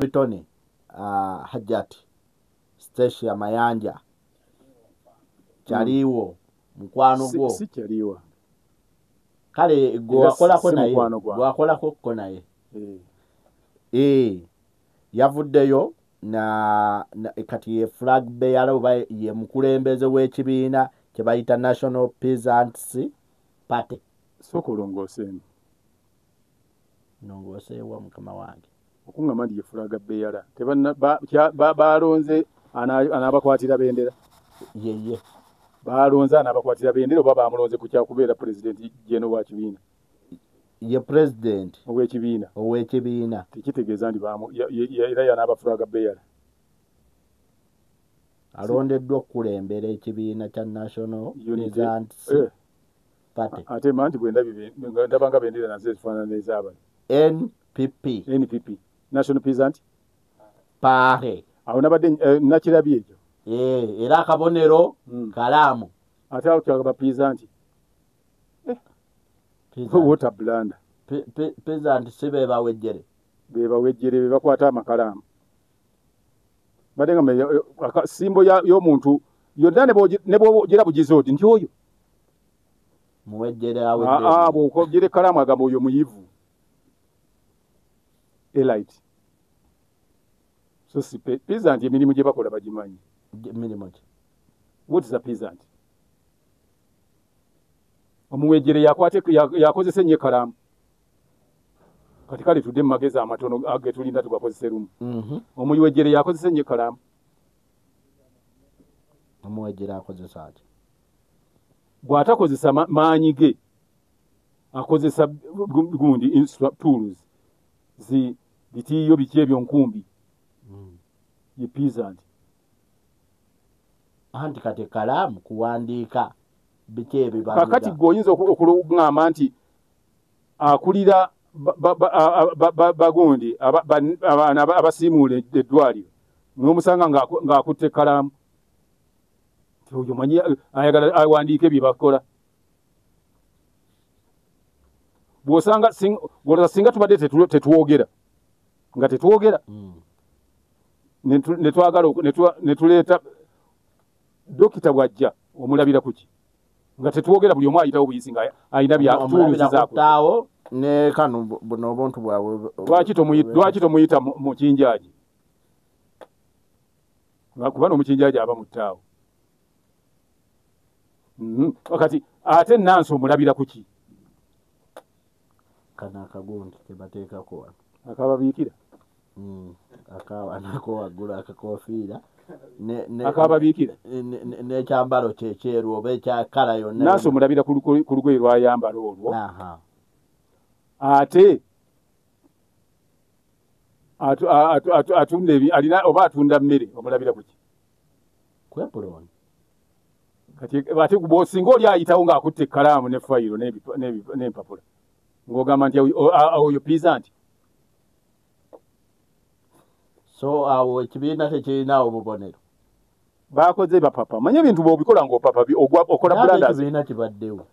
Bitone Hajati Stacia Mayanja chaliwo mukwano gwo si chaliwa kale gwakolako naye gwakolako ko naye yavuddeyo na kati ye flag bearer oba ye mukulembeze w'ekibiina kye bayita National Peasants Party. So kulongooseni nongooseewa mukama wange okungamba nti ye flag bearer balonze anabakwatira bendera yeye balonze anabakwatira bendera oba bamulonze ku kyakubeera president jeno wa kibiina ye president ow'ekibiina tekitegeeza nti era yanaba flag bearer alondeddwa okukulembera ekibiina kya National Peasants Party. Ate manti bwendabanga bendera nazo ezifaanana ez'abali NPP National Peasant Party. Awo nabadde nakirabye ekyo era akabonero kalaamu ate awo kyagaba peasant what a blunder. Peasant si bebawejjere bebakwata amakalaamu badde nga simbo y'omuntu yonna ne bw'ogira bugize oti nti oyo muwejjere bw'okogira ekkalaamu agamba oyo muyivu elite. So si peasant emirimu gye bakola bagimanyi. What is a peasant? Omuwejjere yakozesa ennyo ekkalaamu kati kale tudde mu magezi amatono agetulinda tugakozese lumu. Omuwejjere yakozesa ennyo ekkalaamu. Omuwejjere akozesa ati bw'atakozesa maanyi ge akozesa gundi tools bitiiyo biki ebyo nkumbi ye peasant. Anti kati kalaamu kuwandiika biki ebyo kakati gweoyinza okungamba nti akulira bagundi abaana abasiimuula eddwaliro n'omusanga ng'akutte ekkalaamu oyo manyi ayagala awandiike bye bakola. Bw'osanga singa tubadde tetwogera nga tetwogera ne tuleeta dokita bw'ajja omulabira kuki nga tetwogera buli omu ayitawo buyisi nga ayina byatuluzizaako ne kano buno obuntu bwabwe lwaki tomuyita mu kinjaaji kuba n'omukinjaaji aba mu ttaawo kati ate nansi omulabira kuki kana akagundi kebateekako wano akababiikira akawanako waggulu akakofiira akababiikira n'ekyambalo kyekyeru oba ekyakala yonna nansi omulabira ku lugoye lwayambala olwo ate atunda alina oba atunda mmere omulabira kuki kwepuloni kati ate bw'osinga oli ayitawo ng'akutte ekkalaamu ne fayiro n'empapula ng'ogamba nti oyo peasant. So awo ekibiina tekirinawo bubonero bakoze bapapa manye ebintu bw'obikola ng'opapa okola blunders ekibiina kibaddewo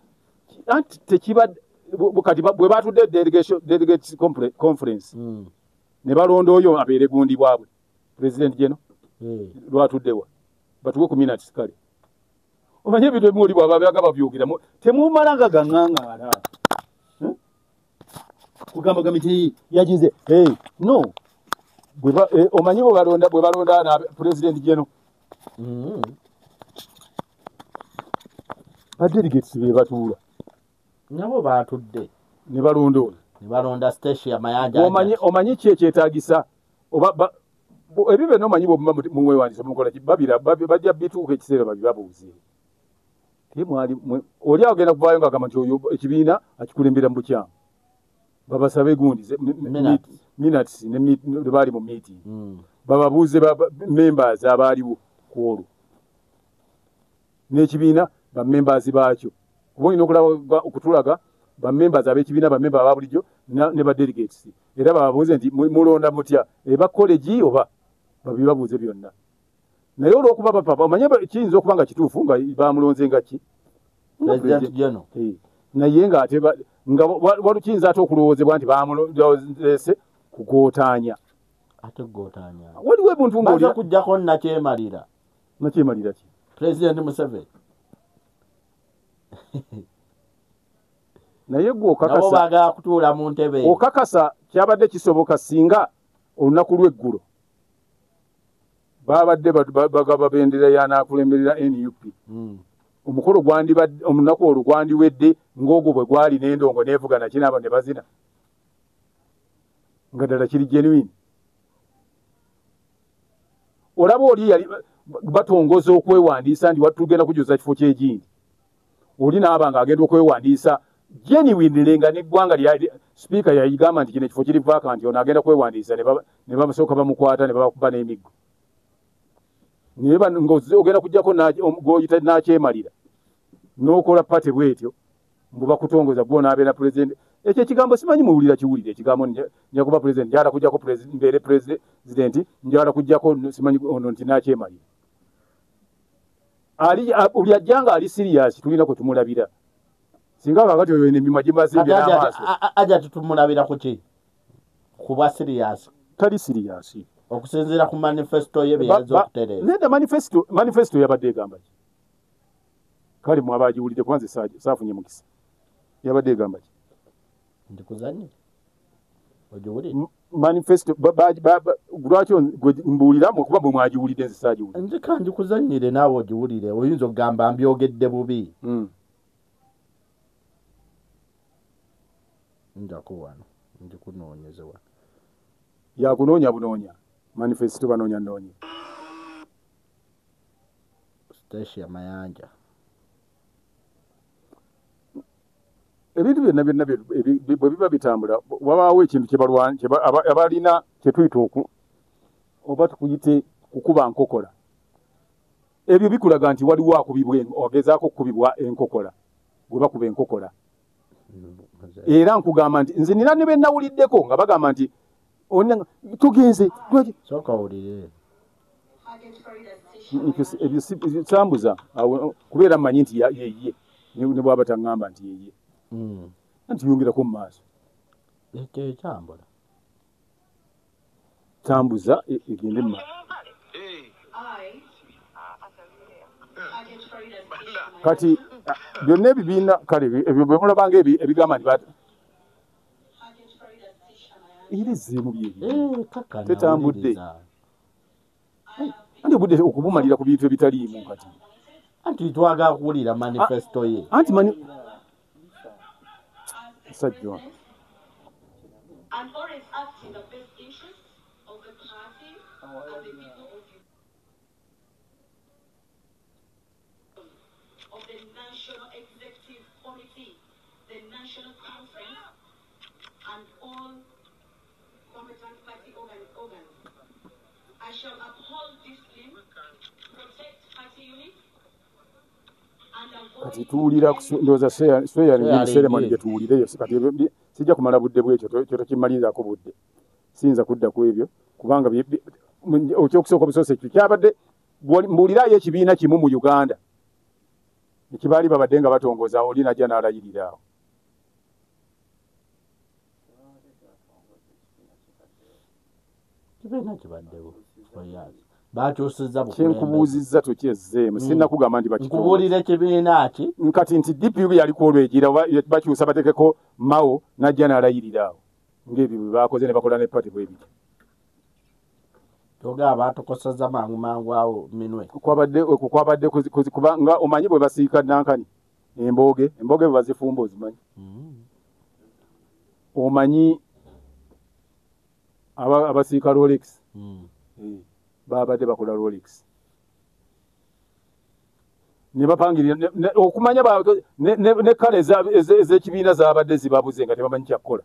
anti tekibadde kati bwe batudde delegate conference ne balonda oyo abeere gundi bwabwe president jeno lwatuddewa batuwe ku minutes kale omanye ebintu ebimu oli bwaba byagaba byogera temumalanga gaŋŋaŋŋaala kugamba nti yagize no omanyi bwe balonda na president jeno badelegates be batuula nabo batudde ne balonda ono ne balonda Stacia Mayanja omanyi ki ekyetaagisa oba ebyo byonna omanyi bw'omuba muwewandiisa mukola ki bajja bituuka ekiseera babibabuuze oli agenda kuvaayo ng'agamba nti oyo ekibiina akikulembera mu bukyamu babasabe gundi minutes ne baali mu meeting bababuuze members abaaliwo ku olwo n'ekibiina bamembers baakyo kuba olina okulaba okutulaga bamembers ab'ekibiina bamemba aba bulijjo ne badelegates era bababuuze nti mulonda mutya eba college oba babibabuuze byonna naye olw'okuba bapapa omanye kiyinza okuba nga kituufu nga bamulonze nga ki president jeno naye ng'ate nga walukiyinza ate okulowoozebwa nti bamulonze kugootaanya ate gotanya waliwo ebintu ng'oli kujjako nakyemalira ki President Museveni naye gwe nabo baagala kutuula mu ntebe okakasa kyabadde kisoboka singa olunaku lw'eggulo baabadde bagaba bendera yanaakulemberera NUP omukolo gwandibadde omunaku olwo gwandiwedde ng'ogwo bwe gwali n'endongo neevuga nakinaaba ne bazina nga ddala kiri genuine olaba oli yali batongoza okwewandiisa ndi tugenda kujuza kifo ky'egindi oli naaba ng'agenda okwewandiisa genuinely nga n'eggwanga sipiika yayigamba nti kino ekifo kiri vacanti ono agenda kwewandiisa ne basooka bamukwata ne babakuba n'emiggo naye ogenda kujjako gw'oyita n'akyemalira n'okola pate bwetyo mbu bakutongoza gwo n'abeera pulezidenti ekyo ekigambo simanyi muwulira kiwulire ekigambo nja kuba pulezidenti njagala kujjako mbeere pulezidenti njagala kujjako simanyi ono nti n'akyemalira buli ajjanga ali siriyasi tulina kwe tumulabira singa kakati oyo emimwa gimazimbye n'amaaso aja tutumulabira ku ki kuba siriyasi tali siriyasi okusinziira ku manifesto ye beyayinza okutereeza nedda manifesto yabadde egamba ki kale mwabagiwulidde kubanze saafunye mukisa yabadde egamba ki ndikuzanyire ogiwulire manifesto lwaki mbuuliramu okuba bwe mwagiwulidde nze saagiwulire nze kanjikuzanyire naawe ogiwulire oyinza okugamba mbyogedde bubi njako wano ndikunoonyeze wano yakunoonya bunoonya manifesto banoonya noonya Stacia Mayanja ebintu byonna bwe biba bitambula wabaawo ekintu abalina kyetuyita oba tukuyite kukuba nkokola ebyo bikulaga nti waliwo ogezaako okukubibwa enkokola gwe bakuba enkokola era nkugamba nti nze nina ne bennawuliddeko nga bagamba nti tugenze ebyo sambuza kubeera mmanyi nti yeye ne bwaba taŋŋamba nti yeye anti yongerako mu maaso ekyambula tambuza egende mu maaso kati byonna ebibiina kale ebyo bwe mulabanga ebigamba nti irizeemu tetambudde anti obudde okubumalira ku bintu ebitaliimu kati anti twagala kuwulira manifesto ye anti sajja and always act in the best interest of the party and the people of the National Executive Committee, the National Conference, and all competent party organs. I shall uphold discipline, protect party unity, kati tuwulira ndowooza sweyaring ceremony gye tuwulireyo kati sijja kumala budde bwekyo tokimalirizaako budde siyinza kudda ku ebyo kubanga ekyokusooka obusoose ekyo kyabadde mbuulirayo ekibiina kimu mu Uganda ekibaali babadde nga batongoza oli najja n'alayirira awo kibiina kibaddewo bakyusizza kyenkubuuzizza tokyezzeemu sinna kugamba nti bakikubuulira ekibiina ki nkati nti DPU yaliko olwegira bakyusa batekeko Mao najja n'alayirira awo ng'ebyo bwe baakoze ne bakola ne pati bwe biti toga baatokosezza mangu awo minwe kwabadde kubanga omanyi bwe basiika nankani embooge bwe bazifumba ozimanyi omanyi abasiika Rolex babadde bakola Rolex ne bapangirira okumanya ne kale ez'ekibiina zabadde zibabuze nga tebamanyi kyakukola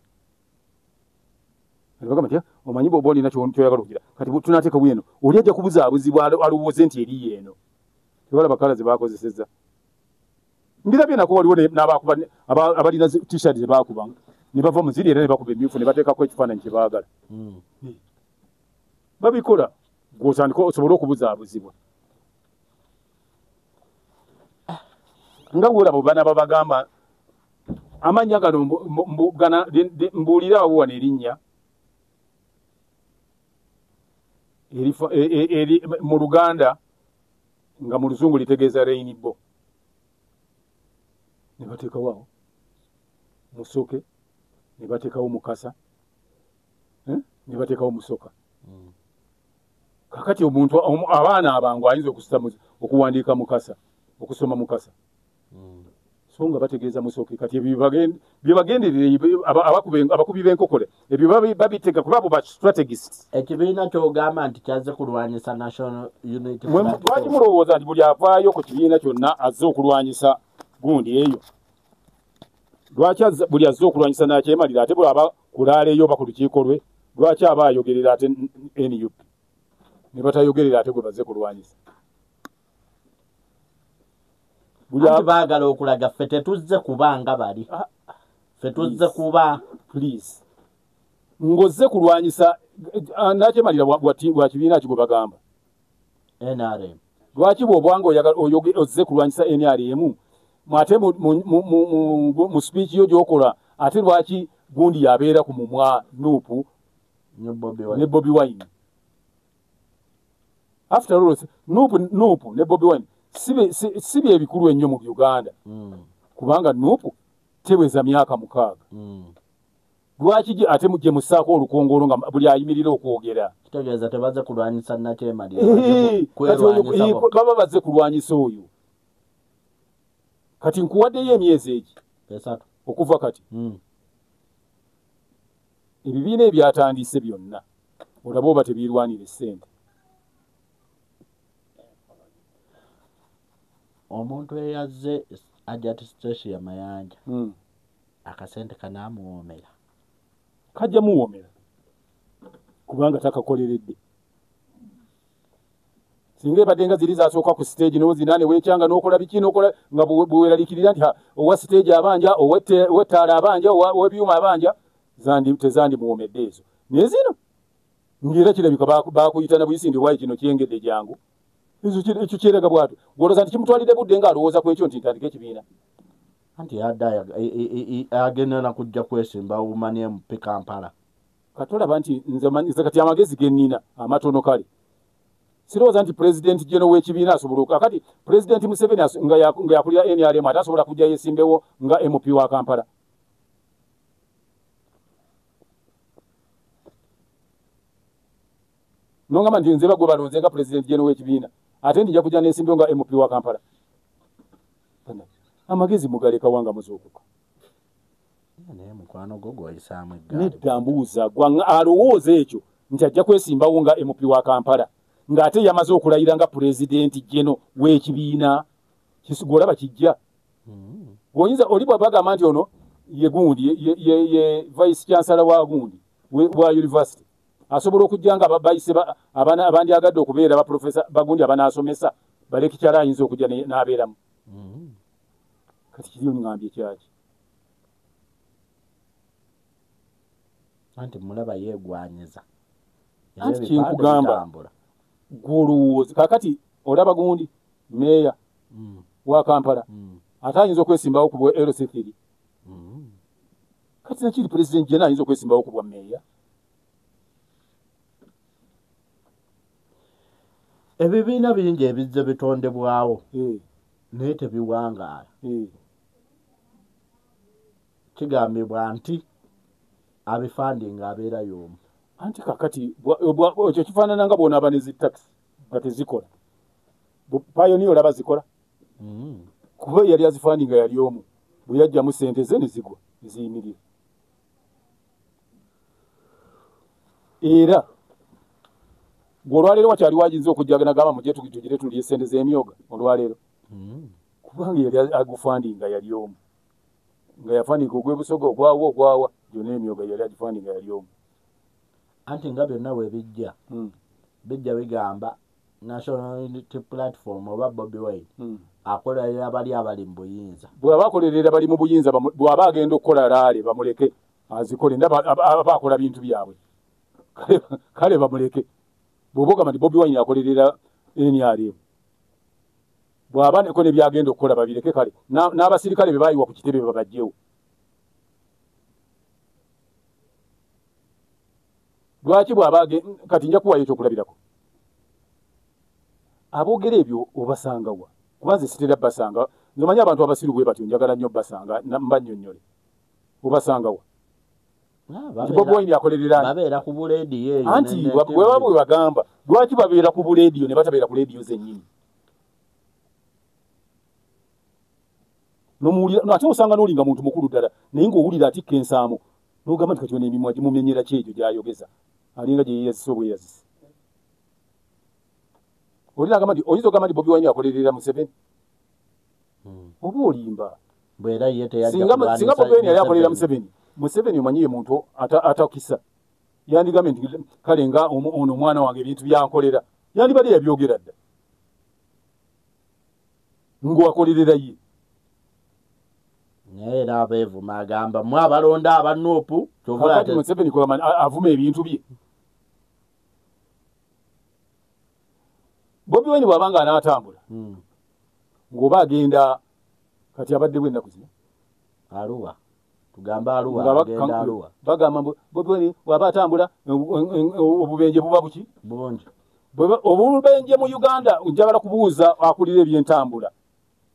bagamba nti omanyi bw'oba olina kyoyagala okugira kati tunateeka bweno oli ajja kubuzaabuzibwa alowooze nti eri eno tebalaba kala ze bakozesezza mbirabye nako waliwo n'abakuba abalina t-shirt ze baakuba ne bava mu ziri era ne bakuba emyufu ne bateekako ekifaananyi kye baagala babikola gw'otandika osobole okubuzaabuzibwa nga bwolaba bana babagamba amannya gano mbuulira awo wano erinnya eri mu Luganda nga mu Luzungu litegeeza rainbow. Ne bateekawo Musoke, ne bateekawo Mukasa, ne bateekawo Musoka. Kakati omuntu abaana abangu ayinza okuwandiika Mukasa, okusoma Mukasa. So nga bategeeza Musoke kati byebagenderere abakubi b'enkokole ebyo babiteeka kuba bo ba strategists. Ekibiina ky'ogamba nti kyazze kulwanyisa National Unity lwaki mulowooza nti buli avaayo ku kibiina kyonna azze okulwanyisa gundi eyo? Lwaki buli azze okulwanyisa n'akyemalira ate bw'aba kulaala eyo oba ku lukiiko lwe lwaki aba ayogerera ate NUP ne batayogerera ate gwe bazze kulwanyisa? Anti baagala okulaga ffe tetuzze kuba nga bali. Ffe tuzze kuba please ng'ozze kulwanyisa n'akyemalira bwa kibiina ki gwe bagamba NRM. Lwaki bw'obwanga ozze kulwanyisa NRM ate mu speech yo gy'okola ate lwaki gundi yabeera ku mumwa Nuupu ne Bobi Wine? After all, Nuupu ne Bobi Wine si bye bikulu ennyo mu Uganda kubanga Nuupu teweza myaka 6. Lwaki ate mujje musaako olukongolo nga buli ayimirira okwogera? Kitegeeza tebazze kulwanyisa Nakyemalira. Baba bazze kulwanyisa oyo. Kati nkuwaddeyo emyezi egi 3 okuva kati. Ebibiina ebyatandise byonna olaba oba tebirwanira ssente. Omuntu eyazze Ajat Station ya Mayanja akasente kanaamuwoomera. Kajja muwoomera kubanga takakoleredde. Singa ebadde nga ziri zasooka ku stage n'ozinaane weekyanga n'okola biki n'okola nga bweweraliikirira nti owa stage abanja ow'ettaala abanja ow'ebyuma abanja tezandimuwomedde ezo. Naye zino ng'era kirabika baakuyita na buyisindi bwayi kino kyengedde jangu. Ekyo kyeraga bwatu gwolooza nti kimutwalidde budde ng'alowooza ku ekyo nti ntandika ekibiina. Anti adda agenda na kujja kwesimba umani MP Kampala. Katolaba nti nze kati amagezi ge nnina amatono kale. Sirowooza nti President General w'ekibiina asobola kati President Museveni nga yakulira NRM ate asobola kujja yeesimbewo nga MP wa Kampala. Nongamba nti nze bagwe balonze nga President General w'ekibiina ate ndija kujja neesimbewo nga MP wa Kampala. Amagezi mugaleka wanga muzookuka. Naye mukwano gwo gw'oyisaamu eggaali. Nedda mbuuza alowooza ekyo nti ajja kwesimbawo nga MP wa Kampala ng'ate yamaze okulayira nga President General w'ekibiina. Kisigolaba kijja. Oyinza oli bw'abagamba nti ono ye gundi ye Vice Chancellor wa gundi wa University asobola okujja nga bayise abandyagadde okubeera baprofesa bagundi abanaasomesa balekikyala ayinza okujja n'abeeramu. Kati kiri ongambye kyaki? Anti mulaba yeegwanyiza. Anti kyenkugamba gw'olowooza kakati olaba gundi meeya wa Kampala ate ayinza okwesimbawo ku bwa LC3. Kati nakiri President General ayinza okwesimbawo ku bwa meeya. Ebibiina bingi ebizze bitondebwawo naye tebiwangaala. Kigambibwa nti abifandinga abeera y'omu. Anti kakati ekyo kifaanana nga bw'onaaba ne zitaxi nga tezikola. Pioneer olaba zikola. Kuba yali azifandinga yali omu bwe yajjamu ssente ze ne zigwa ne ziyimirira. Era olwaleero wakyali wajinza okujjagana gamba mujje tugire tulye ssente z'emyoga olwaleero. Kubanga yali agufandinga yali omu. Nga yafandinga ogw'ebusoga ogwawa gyonna emyoga yali agifandinga yali omu. Anti nga byonna bwe bijja bijja bigamba National Unity Platform oba Bobi Wine akolerera bali mu buyinza. Bw'aba akolerera bali mu buyinza bw'aba agenda okukola laale bamuleke azikole ndaba aba akola bintu byabwe. Kale bamuleke. Bw'obogamba nti Bobi Wine akolerera NRM bw'aba neko ne byagenda okukola babireke kale n'abasirikale be baayiwa ku kitebe babajjewo. Lwaki bw'aba kati nja kuwayo ekyokulabirako aboogera ebyo obasangawa kubanze sitera basanga nzomanya abantu abasiru bwe batyo njagala nnyo basanga mbannyonnyole obasangawa Bobi Wine akolerera babeera ku buleediyo eyo anti bwe bagamba lwaki babeera ku buleediyo ne batabeera ku leediyo zennyini ate osanga n'olinga muntu mukulu ddala naye ng'owulira atikka ensaamu n'ogamba nti kakyona emimwa gimumenyera ki egyo gy'ayogeza alinga gye yeeyazisa obweyazisi olina agamba nti oyinza ogamba nti Bobi Wine akolerera Museveni oba olimba singa Bobi Wine yali akolerera Museveni omanyiye muntu atakisa yandigambe nti kale nga ono omwana wange ebintu byankolera yandibadde yabyogera dda ng'akolerera ye naye era abeevuma agamba mwe abalonda abanuupu kyovulati Museveni avuma ebintu bye Bobi Wine bw'abanga anaatambula ng'oba agenda kati abadde bw'ennaku zino Arua tugamba Arua agenda Arua bagamba Bobi Wine bw'aba atambula obubenje buba buki bungi obubenje mu Uganda njagala kubuuza akulira ebyentambula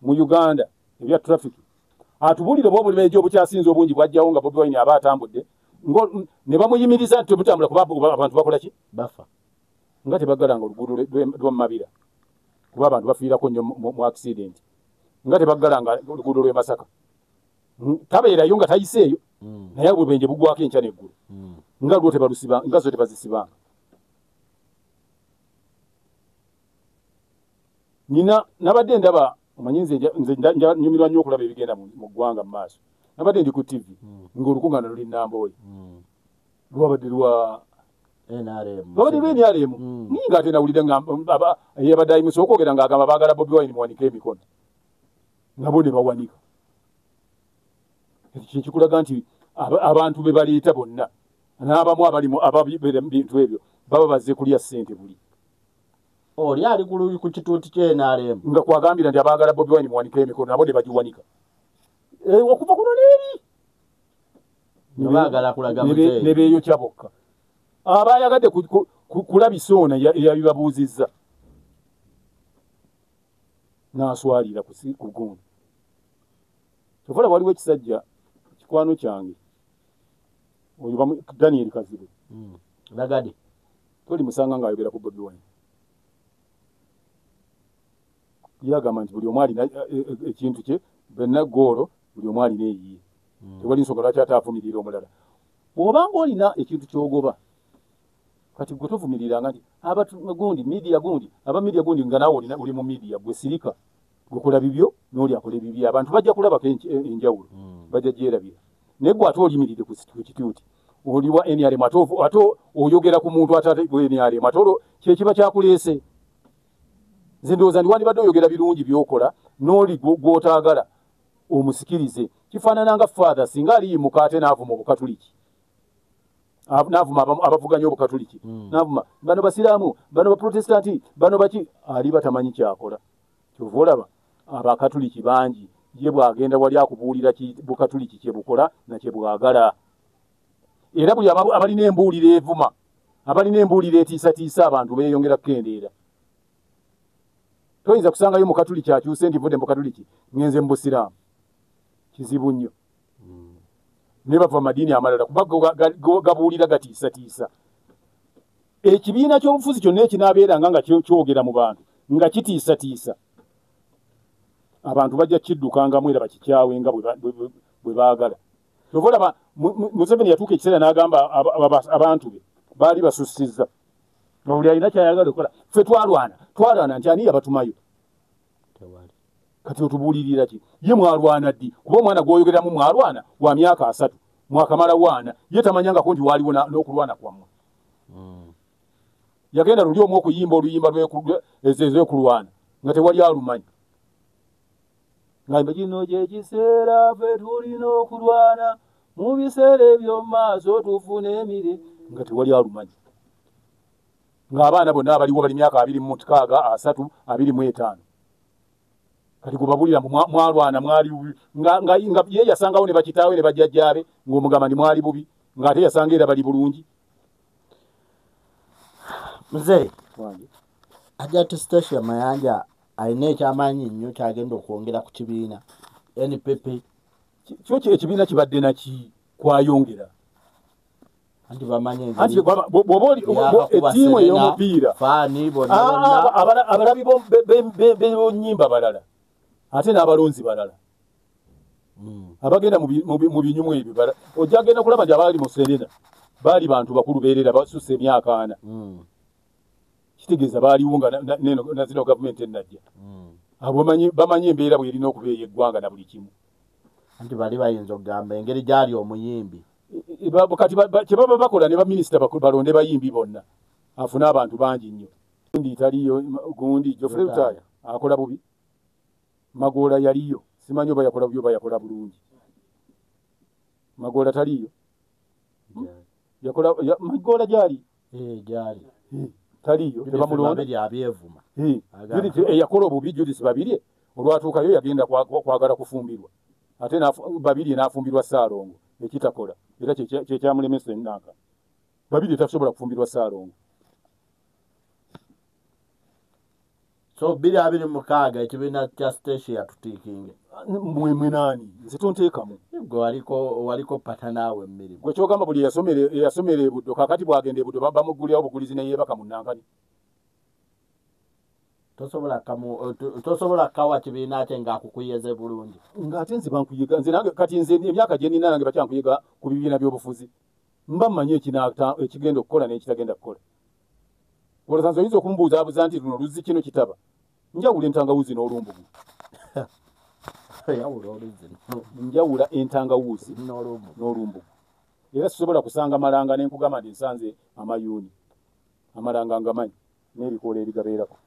mu Uganda ebya traffic atubulire bo obubenje obukyasinze obungi bwajjawo nga Bobi Wine aba atambudde ne bamuyimiriza nti tebutambula kuba abantu bakola ki bafa nga tebaggalanga oluguudo lw'Mabira kuba abantu bafiirako nnyo mu accident nga tebaggalanga oluguudo lw'e Masaka tabeerayo nga tayiseeyo naye obubenje bugwako enkya n'eggulu nga lwo nga zo tebazisibanga nabadde ndaba omanyi nze nyumirwa nnyo okulaba ebigenda mu ggwanga mu maaso nabadde ndi ku TV ng'olukuŋŋaana luli Namboole lwabadde lwa NRM ninga ate nawulira yabadde ayimusa okwogera ng'agamba baagala Bobi Wine muwanike emikono nabo ne bawanika kyekikulaga nti abantu be baleeta bonna n'abamu ababeera mu bintu ebyo baba bazze kulya ssente buli oli ali ku kituuti ky'NRM nga kwagambira nti abaagala Bobi Wine muwanike emikono nabo ne bagiwanika okuva kuno n'eri baagala kulaga muzeeyi ne beeyokya bokka abayagadde kulabisa ono eyabibabuuzizza n'aswalira ku gundi kyovola waliwo ekisajja kikwano kyange oyo Daniel Kazibu lagadi tolimusanga ng'ayogera ku Bobi Wine yagamba nti buli omu alina ekintu kye benna goolo buli omu alina eyiye tewali nsonga lwaki ate avumirira omulala bw'obanga olina ekintu ky'ogoba kati gwe tovumiriranga nti gundi media gundi aba media gundi nga naawe oli mu media gwe sirika gwekola bibyo n'oli akola ebibyo abantu bajja kulabako enjawulo bajja gyerabira naye gwe ate olimiridde ku kituuti oli wa NRM ate oyogera ku muntu ate wa NRM ate olwo kyekiba kyakuleese nze ndowooza ndi wandibadde oyogera birungi byokola n'oli gw'otaagala omusikirize kifaanana nga father singa aliyimuka ate n'avuma obukatuliki n'avuma abavuganya obukatuliki n'avuma bano basiraamu bano baprotestanti bano baki ali batamanyi kyakola kyova olaba abakatuliki bangi ye bw'agenda wali akubuulira bukatuliki kye bukola na kye bwagala era buli abalina embuuliro evuma abalina embuuliro etiisatiisa abantu beeyongera kukendeera toyinza kusangayo mukatuliki akyuse nti vudde mukatuliki ngenze mu busiraamu kizibu nnyo ne bava madiini amalala kuba gabuulira gatiisatiisa ekibiina ky'obufuzi kyonna ekinaabeeranga nga kyogera mu bantu nga kitiisatiisa abantu bajja kiddukangamu era bakikyawe nga bwe baagala kyova olaba Museveni yatuuka ekiseera n'agamba abantu be baali basussizza buli alina kyayagala okukola ffe twalwana nti ani yabatumayo kati otubuulirira ki ye mwalwana ddi kuba omwana gw'oyogeramu mwalwana wa myaka 3 mwakamala wana ye tamanyangako nti waaliwo n'okulwana kwammwe yagenda luli omu okuyimba oluyimba ez'okulwana nga tewali alumanyi ngamba kino kye kiseera ffe tulina okulwana mu biseera eby'omu maaso tufune emire nga tewali alumanyi ng'abaana bonna abaliwo bali myaka 26 3 25 kati kubabulira mwalwana mwali bubi nga ye yasangawo ne bakitaawe ne bajjajjaabe ng'omugamba ndi mwali bubi ng'ate yasanga era bali bulungi muzeeyi Ajati Station Mayanja alina ekyamanyi nnyo kyagenda okwongera ku kibiina NPP. Kyo ekibiina kibadde naki kwayongera Anti bamanyi anti ettiimu ey'omupiira faani bonna abalabi b'ennyimba balala ate n'abalonzi balala abagenda mu binyumu ebyo ojja agenda kulaba nti abaali mu Serena baali bantu bakulu beerera basusse emyaka 4 kitegeeza baaliwo nga na zino gavumenti ennajja abo bamanyi embeera bw'erina okubeera eggwanga na buli kimu anti bali bayinza okugamba engeri gyali omuyimbi kati kye baba bakola ne baminisita balonde bayimbi bonna afune abantu bangi nnyo gundi taliyo gundi Geoffrey Rutaya akola bubi Magoola yaliyo simanyi oba yakola bubi oba yakola bulungi Magoola taliyo yakola Magoola gyali gyali taliyo tebamulonda abyevuma Judith yakola obubi Judith Babirye olwatuukayo yagenda kwagala kufumbirwa ate Babirye n'afumbirwa Ssaalongo ekitakola era kyekyamulemesa ennanga Babirye tasobola kufumbirwa Ssaalongo. So 2026 ekibiina kya station yatutiikinge mwe nani nze tonteekamu gwe waliko pata naawe mmirimu gwe kyogamba buli yasomera ebuddo kakati bwagenda ebuddo bamugulirawo bugulizi neyeebaka mu nnanga tosobola kawa kibiina kye ng'akukuyeze bulungi ng'ate nze bankuyiga nze nange kati nze emyaka gye nina nange bakyankuyiga ku bibiina by'obufuzi mba mmanyi ekigenda okukola n'ekitagenda kukola olowooza oyinza okumbuuzaabuza nti luno luzzi kino kitaba njawula entangawuuzi n'olumbugu njawula entangawuuzi n'olumbugu era sisobola kusanga malanga nenkugamba nti nsanze amayuuni amalanga ngamanyi n'ebikoola ebigabeerako.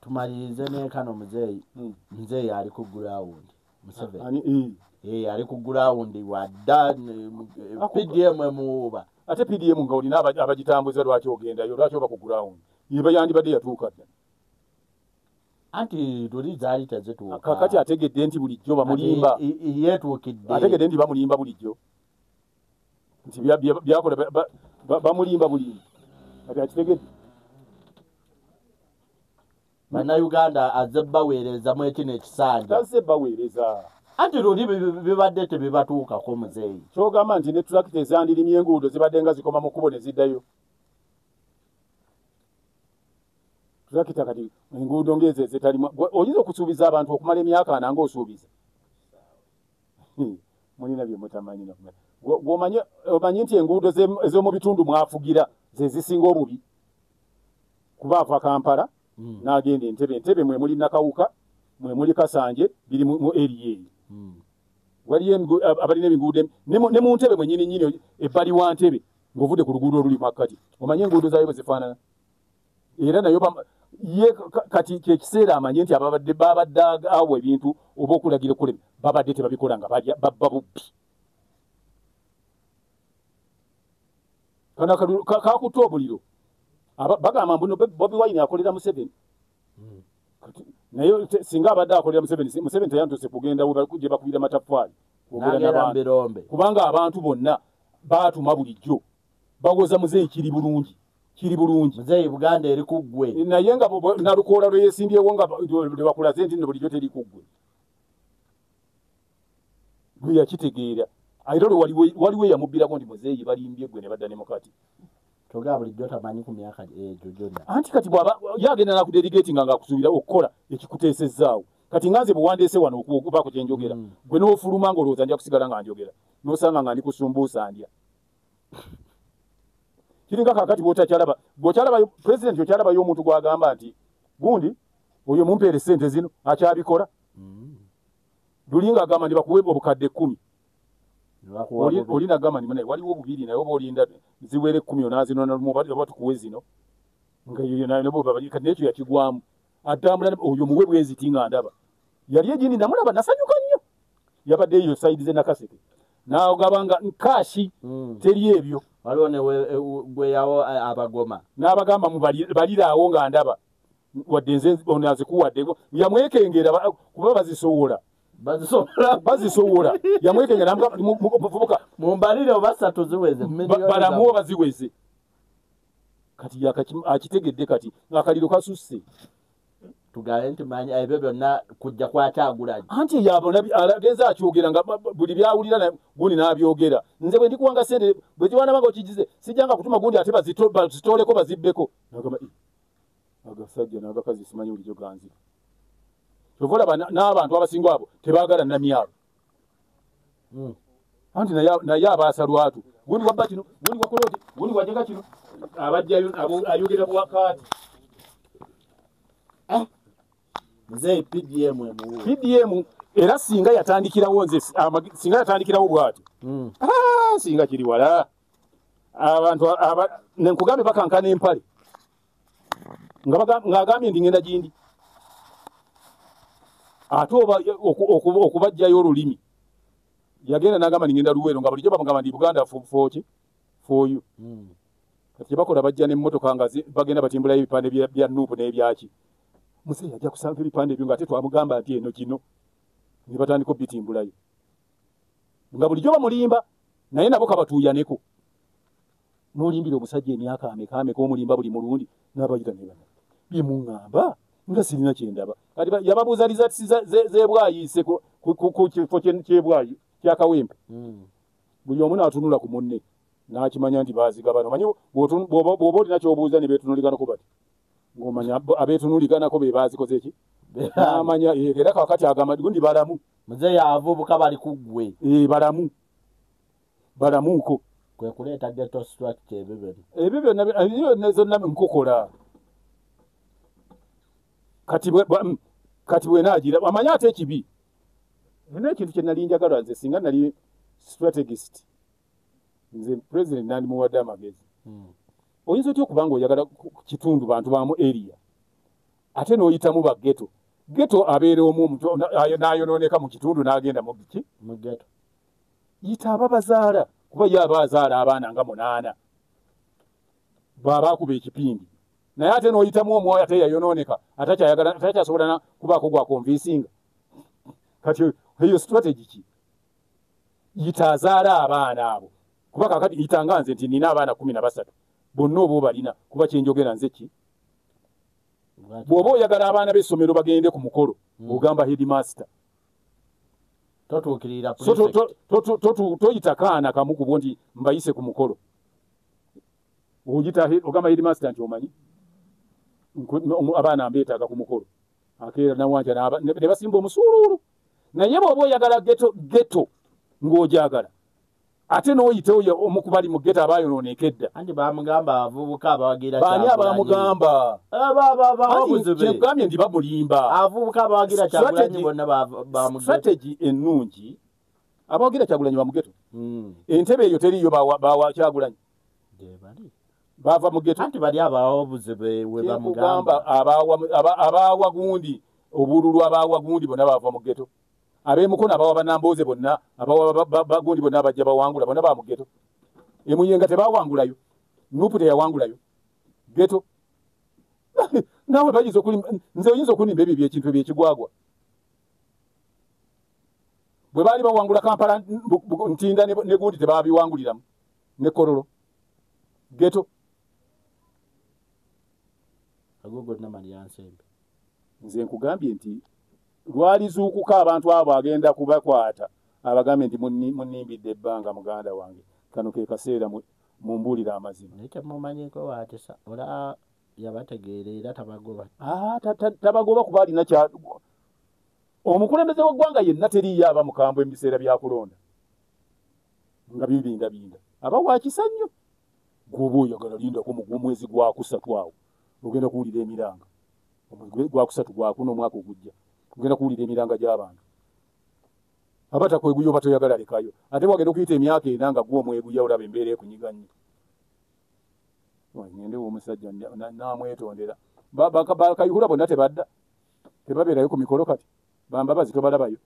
Tumalirize n'ekano muzeeyi ali ku gurawundi Museveni ali ku gurawundi wadda PDM emuwuuba ate PDM nga olina abagitambuza lwaki ogendayo lwaki oba ku gurawundi yeba yandibadde yatuuka dda anti tuli zaali tezituuka kakati ategedde nti bulijjo bamulimba yeetuukidde ategedde nti bamulimba bulijjo nti byakola bamulimba bulimba kati akitegedde Bannayuganda azze baweerezamu ekino ekisanja tazze baweereza anti luli bibadde tebibatuukako muzeeyi kyogamba nti ne tulakita ezandirimye enguudo zibadde nga zikoma mu kkubo ne ziddayo tulakita kati enguudo ng'ezo ezitalimu oyinza okusuubiza abantu okumala emyaka 4 ng'osuubiza mulina bye mutamanyi omanyi nti enguudo ez'omu bitundu mwafugira ze zisinga obubi kuba ava Kampala n'agenda Entebbe mwe muli Nakawuka mwe muli Kasanje biri mu area eyo waliyo abalina ebiguudo ne mu Ntebbe mwennyini ebbali wa Ntebbe ng'ovudde ku luguudo oluli makkati omanye enguudo zaayo bwe zifaanana era nayo kati kyekiseera amanye nti babadde awo ebintu oba okulagira okulema babadde tebabikola nga babba bubbi kana kakutte omuliro bagamba mbuno Bobi Wine akolera Museveni naye singa abadde akolera Museveni teyanduse kugenda gye bakubira mataffaali kubanga abantu bonna baatuma bulijjo bawoza muzeeyi kiri bulungi muzeeyi Buganda eri ku ggwe naye nga nalukoola lwe yeesimbyewo nga lwe bakulaze nti bulijjo teri ku ggwe gwe yakitegeera era waliwo eyamubbirako nti muzeeyi balimbye ggwe ne badda ne mukati toga bulijjo tamanyi ku myaka egyo gyonna anti kati bwaba yagenda nakudelegatinga ngaakusuubira okukola ekikuteesezaawo kati nganze buwandeese wano okubaako kye njogera gwe n'ofuluma ng'olowooza nja kusigala nga njogera n'osanga nga ndi kusumbuusa ndya kiringa kakati bw'okyalaba pulezidenti okyalabayo omuntu gw'agamba nti gundi oyo mumpeere ssente zino akyabikola lulinga agamba ndi bakuwe obukadde 10 olina gamba nti waliwo 2 naye oba olinda ziwere 10 onazino oba tukuwe zino nga nekyo yakigwamu atambula oyo muwe bweziti nga ndaba yali egindi namulaba nasanyuka nnyo yabadde eyo sayidize Nakaseke n'agabanga nkaashi teri ebyo waliwo ne gweyawo abagoma n'abagamba baliraawo nga ndaba wadde nze onazikuwadde yamwekengera kuba bazisowola yamwekengera muvubuka mumbalire oba 3 ziweze balamu oba ziweze kati akitegedde kati akaliro kasusse tugabe nti manyi ebyo byonna kujja kwa Kyagulanyi anti yabona agenza akyogera nga buli byawulira gundi n'abyogera nze bwe ndikuwanga sente bwe kiwanaba nga okigize sijjanga kutuma gundi ate bazitooleko bazibbeko nagamba agasajja n'abakazi simanyi bulijjo ganzira kyova olaba n'abantu abasinga abo tebaagala namyalo anti naye abaasa lwatu gundi wabba kino gundi wakola oti gundi wajega kino abajjayo ayogera buwakaati muzeeyi PDM era singa yatandikirawo nze singa yatandikirawo bw'ati singa kiri wala abantu nenkugambe bakankana empale ng'agambye ndi ngenda gindi ate oba okubajjayo olulimi yagenda n'agamba ndi ngenda Luweero nga bulijjo bamugamba ndi Buganda for you kati bakola bajja n'emmotoka nga bagenda batimbulayo ebipande bya Nuupu n'ebyaki muzeeyi ajja kusanga ebipande ebyo ng'ate twamugamba nti eno kino ne batandika obitimbulayo nga bulijjo bamulimba naye nabo kabatuuyaneko n'olimbira omusajja emyaka ameka omulimba buli mulundi n'abayita ne bana bye muŋŋamba nga sirina kye ndaba kati yababuuza rizatisi z'ebwayiise ku kifo ky'ebwayi kyakawempe buli omu n'atunula ku munne n'akimanya nti baazigabana omanyi bw'oba olina ky'obuuza ne beetunuliganako bati ng'omanya abeetunuliganako be baazikoze eki n'amanya era kakati agamba gundi balamu muzeeyi avubuka bali ku ggwe balamuuko kwe kuleeta ghetto structure ebyo byonna zonna nkukola kati bwe naagira amanye ate ekibi nina ekintu kye nali njagala nze singa nali strategist nze president nandimuwadde amagezi oyinza otya okuba nga oyagala kitundu bantu baamu area ate n'oyitamu ba ghetto abeera omu n'ayonooneka mu kitundu n'agenda mu ghetto yita ababazaala kuba ye abaazaala abaana nga 8 bw'abaakuba ekipindi naye ate n'oyitamu omwoyo ate yayonooneka atakyasobola kubaako gwakonvinsinga kati eyo strategy ki yita azaala abaana abo kuba kakati yitanga nze nti nina abaana 13 bonna oba obalina kuba kyenjogera nze ki bw'oba oyagala abaana b'essomero bagende ku mukolo ogamba headmaster totuukirira toyita kaana kamu kubo nti mbayise ku mukolo ogamba headmaster nti omanyi abaana mbeetaaga ku mukolo akeera nawanja ne basimba omusuuluulu naye bw'oba oyagala ghetto ng'ojagala ate n'oyite oyo omukubali mu ghetto abaayonoonekedda anti bamugamba avubuka abawagira baani abamugamba kyegambye ndi bamulimba avubuka abawagira Kyagulanyi bonna bamughetto strategy ennungi abawagira Kyagulanyi bamughetto entebe eyo teriyo bawa Kyagulanyi bava mu ghetto anti bali abawabuze we bamugamba abawa gundi obululu abawa gundi bonna bava mu ghetto abeemukono abawa banamboze bonna abawa bagundi bonna abajja bawangula bonna ba mu ghetto emuyenga tebawangulayo Nuupu teyawangulayo ghetto nawe bayinza nze oyinza okunimba ebyo ekintu ebyekigwagwa bwe baali bawangula Kampala Ntinda ne gundi tebabiwanguliramu ne Kololo ghetto agogo namali yansembe nze nkugambye nti lwalizuukuka abantu abo agenda kubakwata abagambye nti munimbidde ebbanga muganda wange kano ke kaseera mumbuulira amazima naye temumanyiko waatisa ola yabategeera era tabagoba tabagoba kuba alina omukulembeze w'eggwanga yenna teriyo aba mukambwe mu biseera bya kulonda nga bibindabinda aba wakisa nnyo gwoba oyagala lindako mwezi gwakusatu awo ogenda kuwulira emiranga gwakusatu gwakuna omwaka ogujja ogenda kuwulira emiranga gy'abantu abatakweguya oba toyagala lekayo ate wagenda okuyita emyaka ena nga gw'omweguya olaba embeera ekunyiga nnyo ngendewo omusajja namwetondera bakayihula bonna tebabeerayo ku mikolo kati bambabazi tobalabayo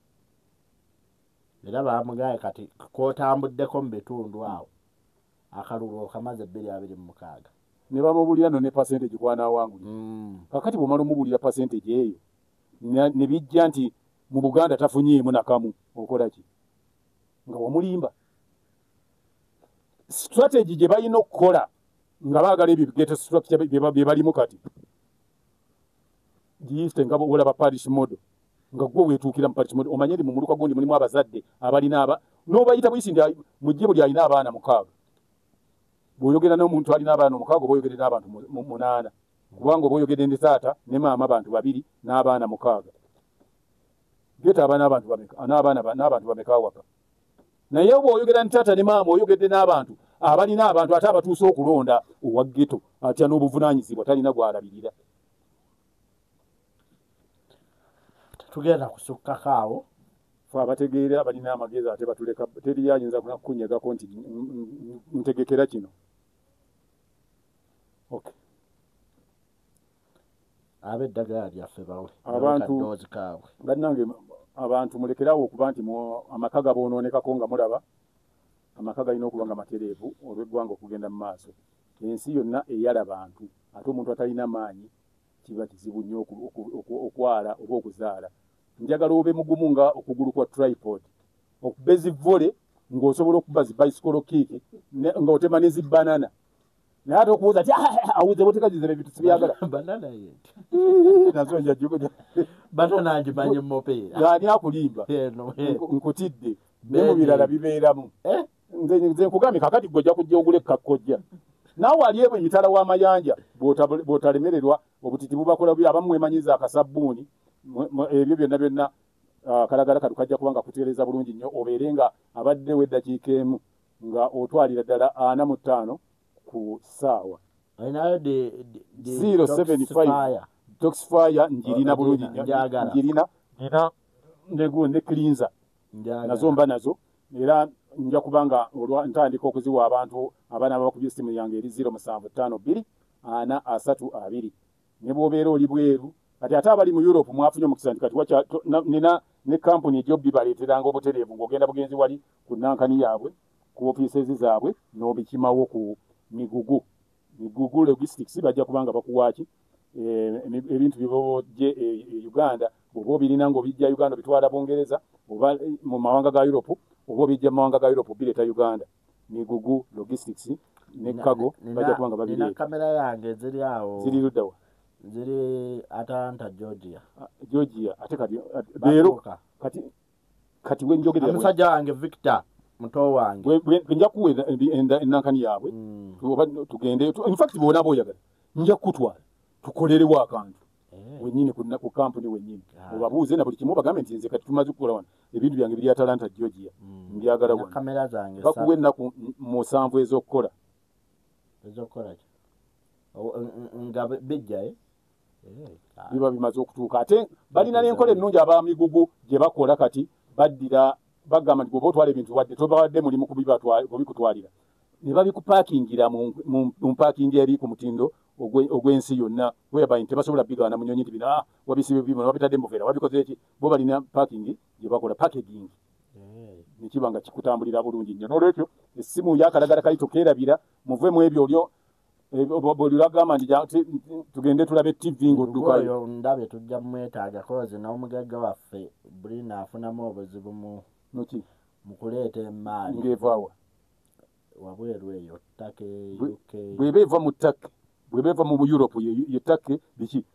era bamugaye kati kootambuddeko mu bitundu awo akalulu okamaze 226 ne bamubulira no ne percentage kwanawangulira kakati bw'omala omubulira percentage eyo ne bijja nti mu Buganda tafunyeemu nakamu okola ki nga wamulimba strategy gye balina okukola nga baagala ebyo ghetto structure bye balimu kati giyite nga olaba parish model nga gwe weetuukira mu parish model omanye ndi mu muluka gundi mulimu abazadde abalina n'obayita buyisi ndi mu jjebo lyalina abaana 6 bw'oyogera n'omuntu alina abaana 6 oba oyogedde n'abantu 8 kubanga oba oyogedde ne taata ne maama abantu 2 n'abaana 6 geta abaana abantu bameka n'abantu bameka waka naye bw'oyogera ne taata ne maama oyogedde n'abantu abalina abantu ate abatuuse okulonda owa ghetto atya n'obuvunaanyizibwa talina gw'alabirira. Tugenda kusukkako awo fe abategeera abalina amagezi ate batuleka teri ayinza kunyegako nti ntegekera kino. Okay. Ab'eddagala lyaffe bawe abantu kaabwe bannange abantu mulekerawo okuba nti amaka gaboonoonekako nga mulaba amaka galina okuba nga matereevu olw'eggwanga okugenda mu maaso. Ensi yonna eyala bantu ate omuntu atalina maanyi kiba kizibu nnyo okwala oba okuzaala. Njagala obe mugumu nga okugulu kwa tripod okuba ezivvole ng'osobola okuba zibicycle kick ng'otema ne zibbanana naye ate okubuuza ati awuze botekagize ebintu sibyagala banana yeti nazo njajugo banana ngimanyi mupeera ng'ani akulimba nkutidde ne mu birala bibeeramu nze nkugambye kakati gwojja kujja ogule kakkojja naawe ali ebwe emitala w'amayanja bw'otalemererwa obutiti bubakola abamu mwemanyiza akasabbuuni ebyo byonna kalagala katu kajja kubanga kuteereza bulungi nnyo obeere nga abaddewo eddakiika emu nga otwalira ddala 45 ku ssaawa. Ayinayo 075 Toxfire njirina bulungi nnyo njirina ne cleanser nazo mba nazo era nja kubanga ntandika okuziwa abantu abaana abakubye essimu yange eri 0752 432 ne bw'obeera oli bweru kati ate abali mu Europe mwafunye omukisa nti kati nina ne kampuni ejobbi baleeteranga obutereevu ng'ogenda bugenzi wali ku nankani yaabwe ku ofiisezi zaabwe n'obikimawo ku migugu logistics bajja kubanga bakuwaaki ebintu byebojje Uganda oba obirina ng'obijja Uganda bitwala Bungereza oba mu mawanga ga Europe oba obijja mu mawanga ga Europe bireeta Uganda migugu logistics ne cargo bajja kubanga babireeta. Nina kamera yange ziri awo ziri luddawa ziri Atlanta Georgia ate kati leero kati wenjogerera omusajja wange Victor muto wange nja kuwa enankani yaabwe tugende in fact boona boyagala nja kutwala tukolerewo akantu wennyini ku kampuni wennyini obabuuze na buli kimu bagambe nti nze kati tumaze okukola wano ebintu byange biri Atlanta Georgia mbyagala wano kamera zange bakuwa ennaku 7 ez'okukola nga bijja biba bimaze okutuuka ate balina n'enkola ennungi abamigugu gye bakola kati baddira bagamba nti bw'oba otwala ebintu wadde tobawadde mulimu kubikutwalira ne babikupaakingira mu paakingi eri ku mutindo ogw'ensi yonna whereby tebasobola bigaana munyonyi nti bino wabisibe bino wabitadde muveera wabikoze eki bo balina paakingi gye bakola packaging nekiba nga kikutambulira bulungi nnyo n'olwekyo essimu yakalagala kali tokeerabira muve mu ebyo olyo boliragamba nti tugende tulabe TV ng'oddukayo ndabye tujja mumwetaaga kozi n'omugagga waffe bulina afunamu obuzibu mu kuleeta emaali ng'evaawa wabweru eyo ttake UK bw'eba eva mu ttake bw'eba eva mu Europe ye ttake biki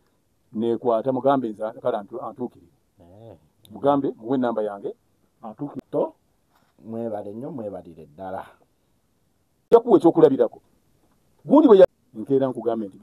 neekwata mugambe nze kale antuukirire mugambe muwe ennamba yange antuukirire to mwebale nnyo mwebalire ddala jakuwa ekyokulabirako gundi bwe nkeera nkugambe nti